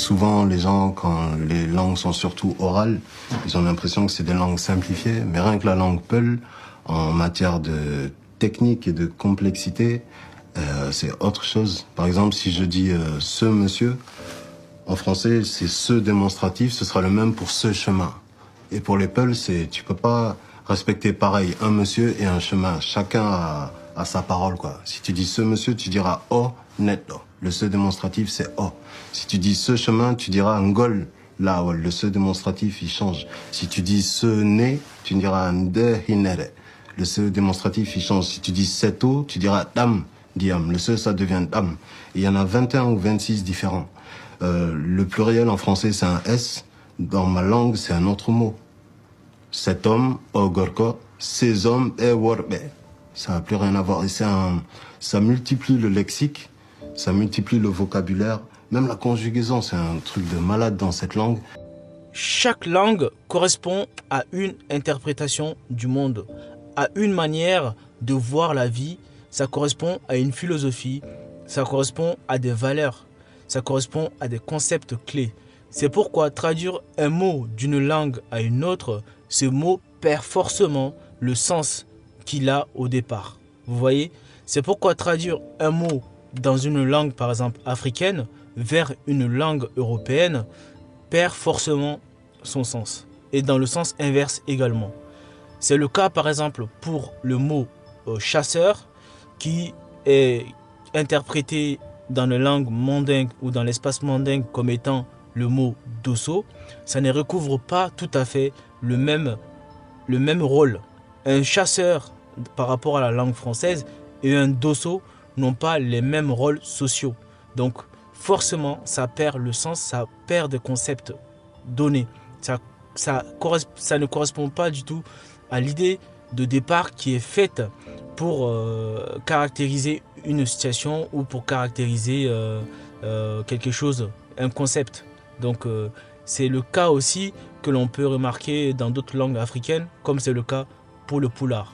souvent, les gens, quand les langues sont surtout orales, ils ont l'impression que c'est des langues simplifiées. Mais rien que la langue Peul, en matière de technique et de complexité, c'est autre chose. Par exemple, si je dis ce monsieur, en français, c'est ce démonstratif, ce sera le même pour ce chemin. Et pour les Peuls, tu peux pas respecter pareil un monsieur et un chemin. Chacun a sa parole, quoi. Si tu dis ce monsieur, tu diras oh netto. Le ce démonstratif, c'est oh. Si tu dis ce chemin, tu diras ngol. Là, ouais, le ce démonstratif, il change. Si tu dis ce né, tu diras nde hinere. Le ce démonstratif, il change. Si tu dis cette eau, tu diras dam, diam. Le ce, ça devient dam. Et il y en a 21 ou 26 différents. Le pluriel en français, c'est un S. Dans ma langue, c'est un autre mot. Cet homme, ogorko, ces hommes, eworbe. Ça n'a plus rien à voir. Et ça multiplie le lexique, ça multiplie le vocabulaire. Même la conjugaison, c'est un truc de malade dans cette langue. Chaque langue correspond à une interprétation du monde, à une manière de voir la vie. Ça correspond à une philosophie, ça correspond à des valeurs, ça correspond à des concepts clés. C'est pourquoi traduire un mot d'une langue à une autre, ce mot perd forcément le sens qu'il a au départ. Vous voyez? C'est pourquoi traduire un mot dans une langue, par exemple africaine, vers une langue européenne, perd forcément son sens. Et dans le sens inverse également. C'est le cas, par exemple, pour le mot chasseur, qui est interprété dans la langue mandingue ou dans l'espace mandingue comme étant le mot dosso. Ça ne recouvre pas tout à fait le même rôle. Un chasseur par rapport à la langue française et un dosso n'ont pas les mêmes rôles sociaux. Donc forcément, ça perd le sens, ça perd des concepts donnés. Ça ne correspond pas du tout à l'idée de départ qui est faite pour caractériser une situation ou pour caractériser quelque chose, un concept. Donc c'est le cas aussi que l'on peut remarquer dans d'autres langues africaines, comme c'est le cas pour le pulaar.